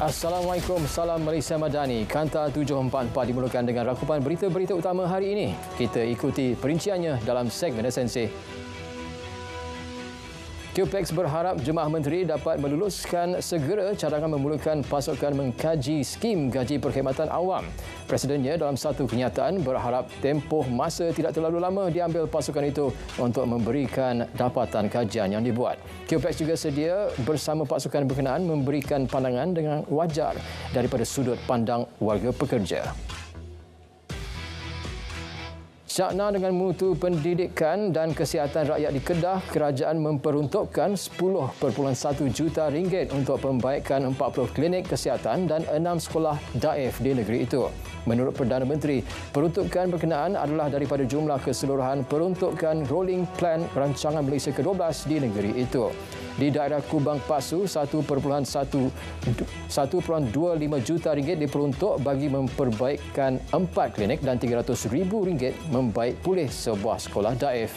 Assalamualaikum, salam Malaysia Madani. Kanta 744 dimulakan dengan rangkuman berita-berita utama hari ini. Kita ikuti perinciannya dalam segmen esensi. QPEX berharap Jemaah Menteri dapat meluluskan segera cadangan memulakan pasukan mengkaji skim gaji perkhidmatan awam. Presidennya dalam satu kenyataan berharap tempoh masa tidak terlalu lama diambil pasukan itu untuk memberikan dapatan kajian yang dibuat. QPEX juga sedia bersama pasukan berkenaan memberikan pandangan dengan wajar daripada sudut pandang warga pekerja. Syakna dengan mutu pendidikan dan kesihatan rakyat di Kedah, kerajaan memperuntukkan 10.1 juta ringgit untuk pembaikan 40 klinik kesihatan dan 6 sekolah daif di negeri itu. Menurut Perdana Menteri, peruntukan berkenaan adalah daripada jumlah keseluruhan peruntukan Rolling Plan Rancangan Malaysia ke-12 di negeri itu. Di daerah Kubang Pasu, 1.25 juta ringgit diperuntuk bagi memperbaikan 4 klinik dan RM300,000 membaik pulih sebuah sekolah daif.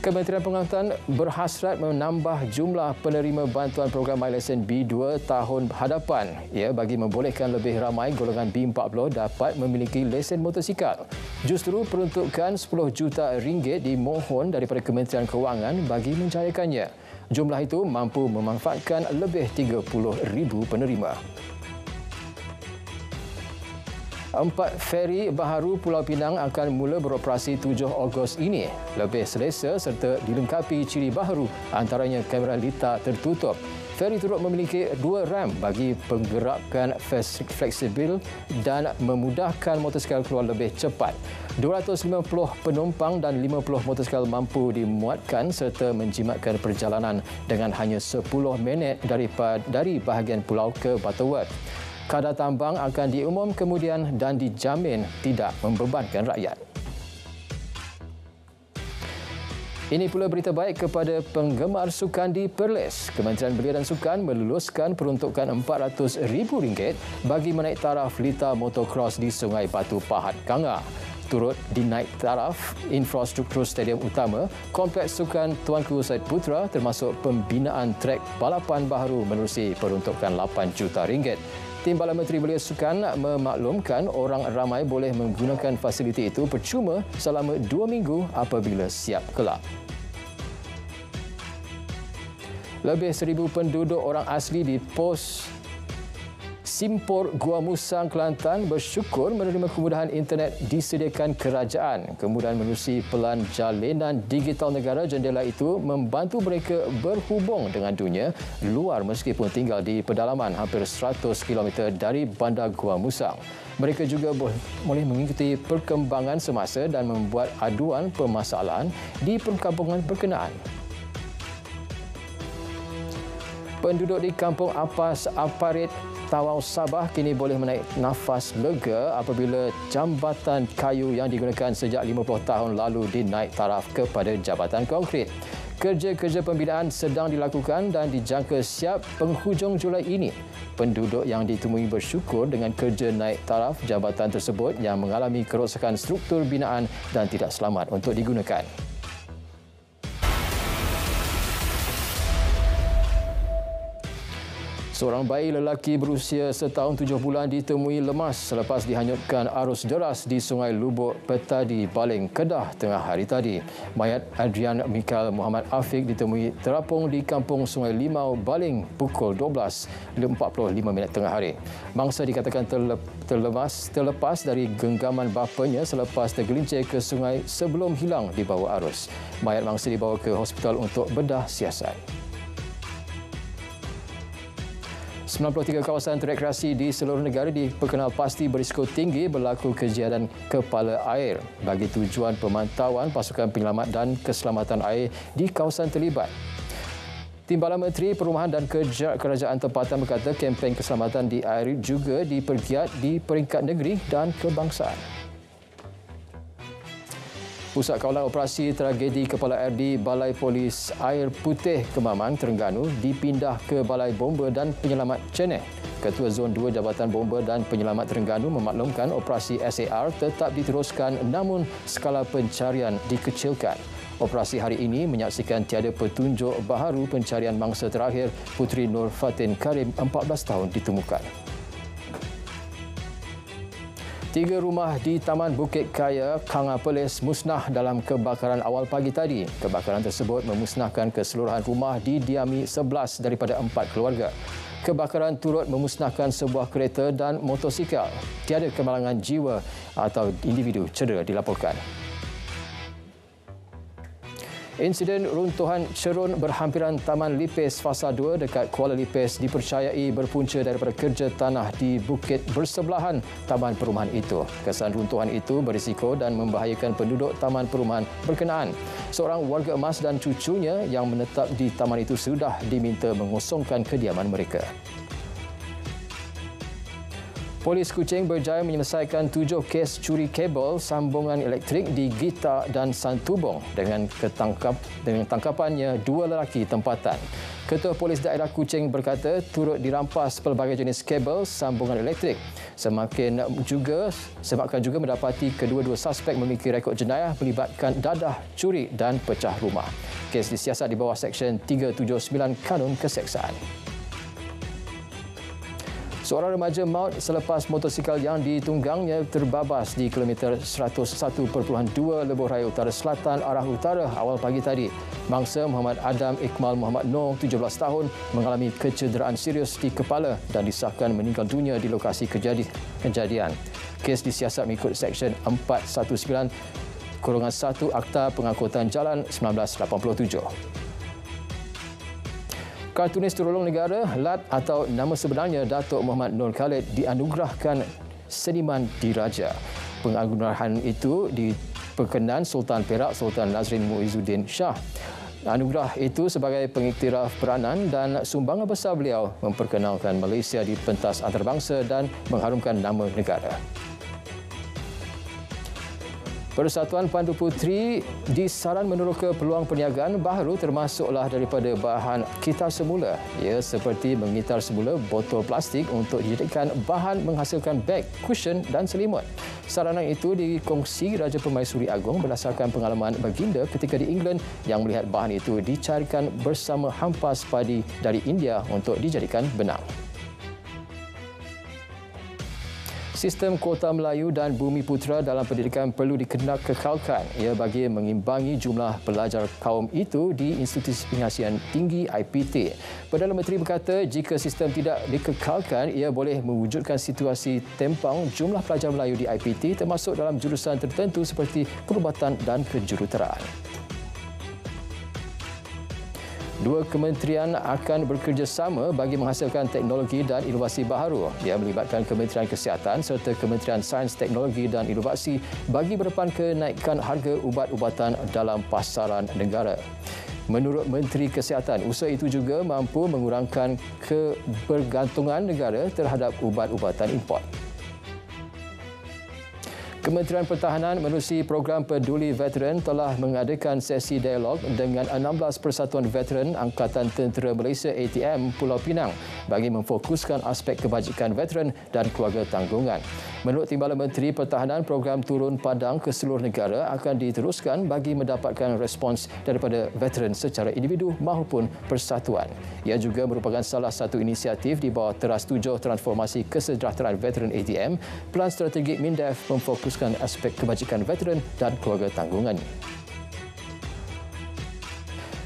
Kementerian Pengangkutan berhasrat menambah jumlah penerima bantuan program MyLesen B2 tahun hadapan bagi membolehkan lebih ramai golongan B40 dapat memiliki lesen motosikal. Justru peruntukan RM10 juta dimohon daripada Kementerian Kewangan bagi menjayakannya. Jumlah itu mampu memanfaatkan lebih 30,000 penerima. 4 feri baharu Pulau Pinang akan mula beroperasi 7 Ogos ini. Lebih selesa serta dilengkapi ciri baharu, antaranya kamera litar tertutup. Feri turut memiliki 2 ram bagi penggerakan fleksibel dan memudahkan motosikal keluar lebih cepat. 250 penumpang dan 50 motosikal mampu dimuatkan serta menjimatkan perjalanan dengan hanya 10 minit dari bahagian pulau ke Butterworth. Kadar tambang akan diumum kemudian dan dijamin tidak membebankan rakyat. Ini pula berita baik kepada penggemar sukan di Perlis. Kementerian Belia dan Sukan meluluskan peruntukan RM400,000 bagi menaik taraf lita motocross di Sungai Batu Pahat, Kanga. Turut dinaik taraf infrastruktur stadium utama, kompleks sukan Tuanku Syed Putra termasuk pembinaan trek balapan baharu menerusi peruntukan RM8 juta. Timbalan Menteri Belia Sukan memaklumkan orang ramai boleh menggunakan fasiliti itu percuma selama 2 minggu apabila siap kelak. Lebih 1,000 penduduk orang asli di pos Simpor Gua Musang, Kelantan bersyukur menerima kemudahan internet disediakan kerajaan. Kemudahan menerusi pelan jalinan digital negara jendela itu membantu mereka berhubung dengan dunia luar meskipun tinggal di pedalaman hampir 100 km dari bandar Gua Musang. Mereka juga boleh mengikuti perkembangan semasa dan membuat aduan permasalahan di perkampungan berkenaan. Penduduk di Kampung Apas Aparit Tawau Sabah kini boleh menaik nafas lega apabila jambatan kayu yang digunakan sejak 50 tahun lalu dinaik taraf kepada jabatan konkrit. Kerja-kerja pembinaan sedang dilakukan dan dijangka siap penghujung Julai ini. Penduduk yang ditemui bersyukur dengan kerja naik taraf jabatan tersebut yang mengalami kerosakan struktur binaan dan tidak selamat untuk digunakan. Seorang bayi lelaki berusia setahun 7 bulan ditemui lemas selepas dihanyutkan arus deras di Sungai Lubuk Petadi, Baling, Kedah tengah hari tadi. Mayat Adrian Mikael Muhammad Afiq ditemui terapung di Kampung Sungai Limau, Baling pukul 12.45 tengah hari. Mangsa dikatakan terlepas dari genggaman bapanya selepas tergelincir ke sungai sebelum hilang di bawah arus. Mayat mangsa dibawa ke hospital untuk bedah siasat. 93 kawasan rekreasi di seluruh negara diperkenal pasti berisiko tinggi berlaku kejadian kepala air bagi tujuan pemantauan pasukan penyelamat dan keselamatan air di kawasan terlibat. Timbalan Menteri Perumahan dan Kerajaan Tempatan berkata kempen keselamatan di air juga dipergiat di peringkat negeri dan kebangsaan. Pusat Kawalan Operasi Tragedi Kepala Air di Balai Polis Air Putih Kemaman, Terengganu dipindah ke Balai Bomba dan Penyelamat Ceneh. Ketua Zon 2 Jabatan Bomba dan Penyelamat Terengganu memaklumkan operasi SAR tetap diteruskan namun skala pencarian dikecilkan. Operasi hari ini menyaksikan tiada petunjuk baharu pencarian mangsa terakhir Puteri Nur Fatin Karim 14 tahun ditemukan. 3 rumah di Taman Bukit Kaya, Kanga Perlis musnah dalam kebakaran awal pagi tadi. Kebakaran tersebut memusnahkan keseluruhan rumah didiami 11 daripada 4 keluarga. Kebakaran turut memusnahkan sebuah kereta dan motosikal. Tiada kemalangan jiwa atau individu cedera dilaporkan. Insiden runtuhan cerun berhampiran Taman Lipis Fasa 2 dekat Kuala Lipis dipercayai berpunca daripada kerja tanah di bukit bersebelahan taman perumahan itu. Kesan runtuhan itu berisiko dan membahayakan penduduk taman perumahan berkenaan. Seorang warga emas dan cucunya yang menetap di taman itu sudah diminta mengosongkan kediaman mereka. Polis Kuching berjaya menyelesaikan 7 kes curi kabel sambungan elektrik di Gita dan Santubong dengan tangkapannya 2 lelaki tempatan. Ketua Polis Daerah Kuching berkata turut dirampas pelbagai jenis kabel sambungan elektrik. Sebabkan juga mendapati kedua-dua suspek memiliki rekod jenayah melibatkan dadah, curi dan pecah rumah. Kes disiasat di bawah Seksyen 379 Kanun Keseksaan. Seorang remaja maut selepas motosikal yang ditunggangnya terbabas di kilometer 101.2 Lebuh Raya Utara Selatan arah utara awal pagi tadi. Mangsa Muhammad Adam Iqmal Muhammad Noor, 17 tahun, mengalami kecederaan serius di kepala dan disahkan meninggal dunia di lokasi kejadian. Kes disiasat mengikut Seksyen 419/1 Akta Pengangkutan Jalan 1987. Kartunis tertolong negara LAT atau nama sebenarnya Datuk Muhammad Nur Khalid dianugerahkan Seniman Diraja. Penganugerahan itu diperkenan Sultan Perak Sultan Nazrin Muizzuddin Shah. Anugerah itu sebagai pengiktiraf peranan dan sumbangan besar beliau memperkenalkan Malaysia di pentas antarabangsa dan mengharumkan nama negara. Persatuan Pandu Puteri disaran meneroka peluang perniagaan baharu termasuklah daripada bahan kitar semula. Ia seperti mengitar semula botol plastik untuk dijadikan bahan menghasilkan beg, cushion dan selimut. Saranan itu dikongsi Raja Permaisuri Agong berdasarkan pengalaman baginda ketika di England yang melihat bahan itu dicarikan bersama hampas padi dari India untuk dijadikan benang. Sistem kuota Melayu dan Bumi Putera dalam pendidikan perlu dikekalkan. Ia bagi mengimbangi jumlah pelajar kaum itu di Institusi Pengasihan Tinggi IPT. Perdana Menteri berkata jika sistem tidak dikekalkan, ia boleh mewujudkan situasi tempang jumlah pelajar Melayu di IPT termasuk dalam jurusan tertentu seperti perubatan dan kejuruteraan. 2 kementerian akan bekerjasama bagi menghasilkan teknologi dan inovasi baharu. Ia melibatkan Kementerian Kesihatan serta Kementerian Sains, Teknologi dan Inovasi bagi berdepan kenaikan harga ubat-ubatan dalam pasaran negara. Menurut Menteri Kesihatan, usaha itu juga mampu mengurangkan kebergantungan negara terhadap ubat-ubatan import. Kementerian Pertahanan menerusi program Peduli Veteran telah mengadakan sesi dialog dengan 16 Persatuan Veteran Angkatan Tentera Malaysia ATM Pulau Pinang bagi memfokuskan aspek kebajikan veteran dan keluarga tanggungan. Menurut Timbalan Menteri Pertahanan, program turun padang ke seluruh negara akan diteruskan bagi mendapatkan respons daripada veteran secara individu maupun persatuan. Ia juga merupakan salah satu inisiatif di bawah Teras 7 Transformasi Kesejahteraan Veteran ATM. Pelan strategik MINDEF memfokuskan aspek kebajikan veteran dan keluarga tanggungan.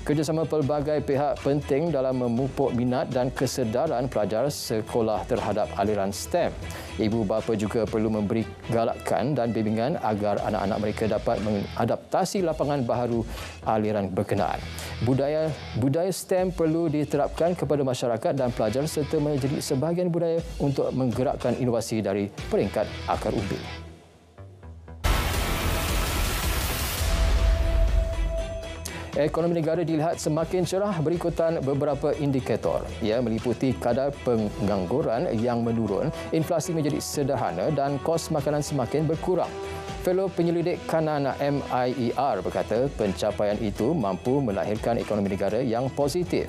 Kerjasama pelbagai pihak penting dalam memupuk minat dan kesedaran pelajar sekolah terhadap aliran STEM. Ibu bapa juga perlu memberi galakan dan bimbingan agar anak-anak mereka dapat mengadaptasi lapangan baharu aliran berkenaan. Budaya STEM perlu diterapkan kepada masyarakat dan pelajar serta menjadi sebahagian budaya untuk menggerakkan inovasi dari peringkat akar umbi. Ekonomi negara dilihat semakin cerah berikutan beberapa indikator. Ia meliputi kadar pengangguran yang menurun, inflasi menjadi sederhana dan kos makanan semakin berkurang. Fellow penyelidik Kanana MIER berkata pencapaian itu mampu melahirkan ekonomi negara yang positif.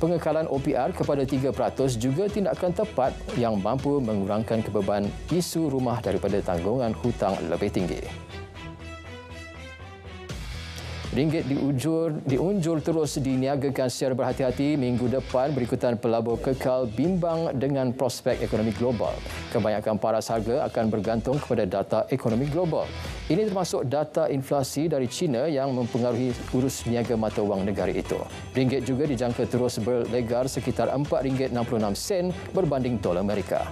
Pengekalan OPR kepada 3% juga tindakan tepat yang mampu mengurangkan kebeban isu rumah daripada tanggungan hutang lebih tinggi. Ringgit diunjur terus diniagakan secara berhati-hati minggu depan berikutan pelabur kekal bimbang dengan prospek ekonomi global. Kebanyakan paras harga akan bergantung kepada data ekonomi global. Ini termasuk data inflasi dari China yang mempengaruhi urus niaga mata wang negara itu. Ringgit juga dijangka terus berlegar sekitar RM4.66 berbanding dolar Amerika.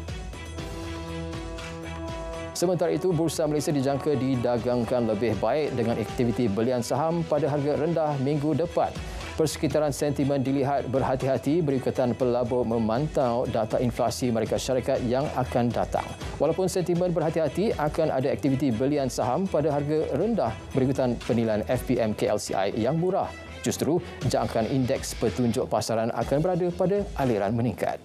Sementara itu, Bursa Malaysia dijangka didagangkan lebih baik dengan aktiviti belian saham pada harga rendah minggu depan. Persekitaran sentimen dilihat berhati-hati berikutan pelabur memantau data inflasi Amerika Syarikat yang akan datang. Walaupun sentimen berhati-hati, akan ada aktiviti belian saham pada harga rendah berikutan penilaian FPM KLCI yang murah. Justru, jangkaan indeks petunjuk pasaran akan berada pada aliran meningkat.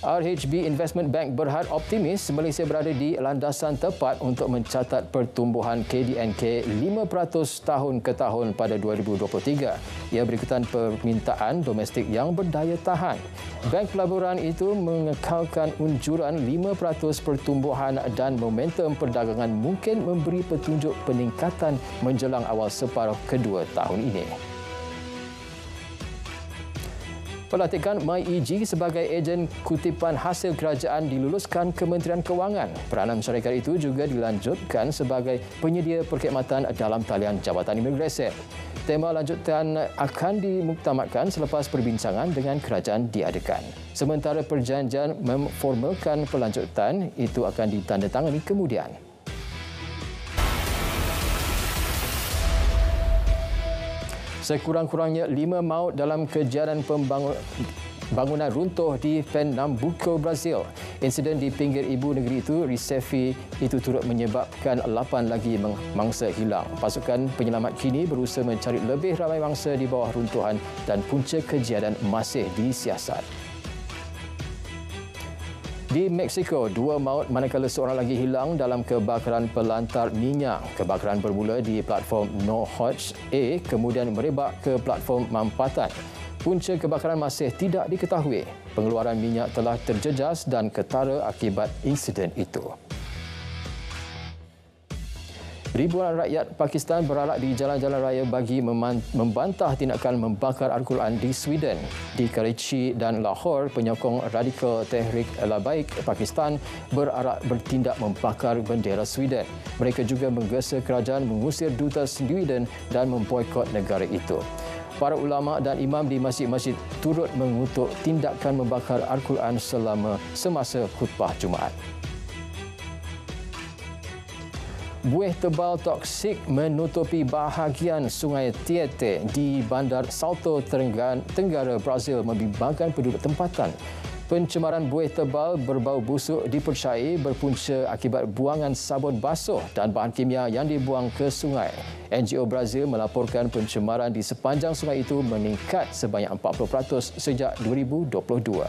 RHB Investment Bank berhad optimis Malaysia berada di landasan tepat untuk mencatat pertumbuhan KDNK 5% tahun ke tahun pada 2023. Ia berikutan permintaan domestik yang berdaya tahan. Bank pelaburan itu mengekalkan unjuran 5% pertumbuhan dan momentum perdagangan mungkin memberi petunjuk peningkatan menjelang awal separuh kedua tahun ini. Pelantikan MyEG sebagai ejen kutipan hasil kerajaan diluluskan Kementerian Kewangan. Peranan syarikat itu juga dilanjutkan sebagai penyedia perkhidmatan dalam talian Jabatan Imigresen. Tema lanjutan akan dimuktamadkan selepas perbincangan dengan kerajaan diadakan. Sementara perjanjian memformalkan pelanjutan itu akan ditandatangani kemudian. Sekurang-kurangnya 5 maut dalam kejadian bangunan runtuh di Pernambuco, Brazil. Insiden di pinggir ibu negeri itu, Recife, itu turut menyebabkan 8 lagi mangsa hilang. Pasukan penyelamat kini berusaha mencari lebih ramai mangsa di bawah runtuhan dan punca kejadian masih disiasat. Di Mexico, 2 maut manakala seorang lagi hilang dalam kebakaran pelantar minyak. Kebakaran bermula di platform Nohoch A kemudian merebak ke platform Mampatan. Punca kebakaran masih tidak diketahui. Pengeluaran minyak telah terjejas dan ketara akibat insiden itu. Ribuan rakyat Pakistan beralak di jalan-jalan raya bagi membantah tindakan membakar Al-Quran di Sweden. Di Karachi dan Lahore, penyokong radikal Tehrik Labaik Pakistan berarak bertindak membakar bendera Sweden. Mereka juga menggesa kerajaan mengusir duta Sweden dan memboikot negara itu. Para ulama dan imam di masjid-masjid turut mengutuk tindakan membakar Al-Quran semasa khutbah Jumaat. Buih tebal toksik menutupi bahagian Sungai Tietê di Bandar Salto Tenggara, Brazil membimbangkan penduduk tempatan. Pencemaran buih tebal berbau busuk dipercayai berpunca akibat buangan sabun basuh dan bahan kimia yang dibuang ke sungai. NGO Brazil melaporkan pencemaran di sepanjang sungai itu meningkat sebanyak 40% sejak 2022.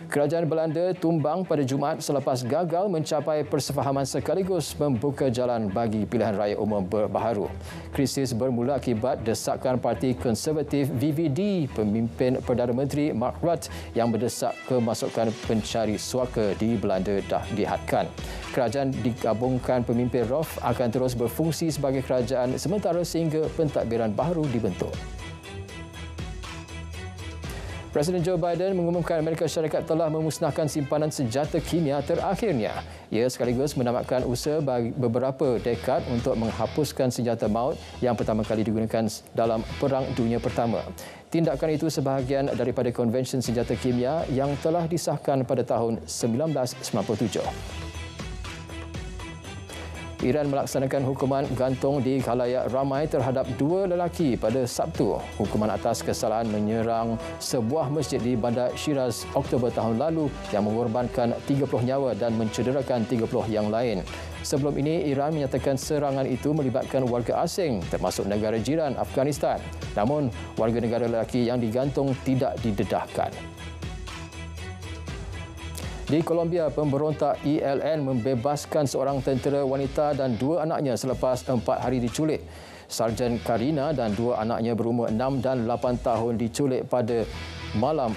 Kerajaan Belanda tumbang pada Jumaat selepas gagal mencapai persefahaman sekaligus membuka jalan bagi pilihan raya umum baharu. Krisis bermula akibat desakan Parti Konservatif VVD, pemimpin Perdana Menteri Mark Rutte yang mendesak kemasukan pencari suaka di Belanda dah dihadkan. Kerajaan digabungkan pemimpin ROF akan terus berfungsi sebagai kerajaan sementara sehingga pentadbiran baharu dibentuk. Presiden Joe Biden mengumumkan Amerika Syarikat telah memusnahkan simpanan senjata kimia terakhirnya. Ia sekaligus menamatkan usaha bagi beberapa dekad untuk menghapuskan senjata maut yang pertama kali digunakan dalam Perang Dunia Pertama. Tindakan itu sebahagian daripada Konvensyen Senjata Kimia yang telah disahkan pada tahun 1997. Iran melaksanakan hukuman gantung di khalayak ramai terhadap 2 lelaki pada Sabtu. Hukuman atas kesalahan menyerang sebuah masjid di Bandar Shiraz Oktober tahun lalu yang mengorbankan 30 nyawa dan mencederakan 30 yang lain. Sebelum ini, Iran menyatakan serangan itu melibatkan warga asing termasuk negara jiran Afghanistan. Namun, warga negara lelaki yang digantung tidak didedahkan. Di Colombia, pemberontak ELN membebaskan seorang tentera wanita dan 2 anaknya selepas 4 hari diculik. Sarjan Karina dan 2 anaknya berumur 6 dan 8 tahun diculik pada malam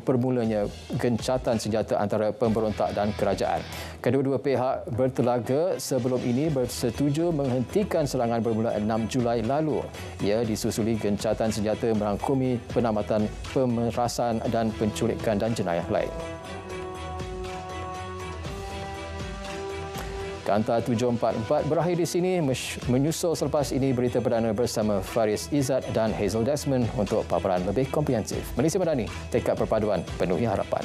permulanya gencatan senjata antara pemberontak dan kerajaan. Kedua-dua pihak bertelaga sebelum ini bersetuju menghentikan serangan bermula 6 Julai lalu. Ia disusuli gencatan senjata merangkumi penamatan pemerasan dan penculikan dan jenayah lain. Kanta 744 berakhir di sini. Menyusul selepas ini berita perdana bersama Faris Izzat dan Hazel Desmond untuk paparan lebih komprehensif. Malaysia Madani, tekad perpaduan penuhi harapan.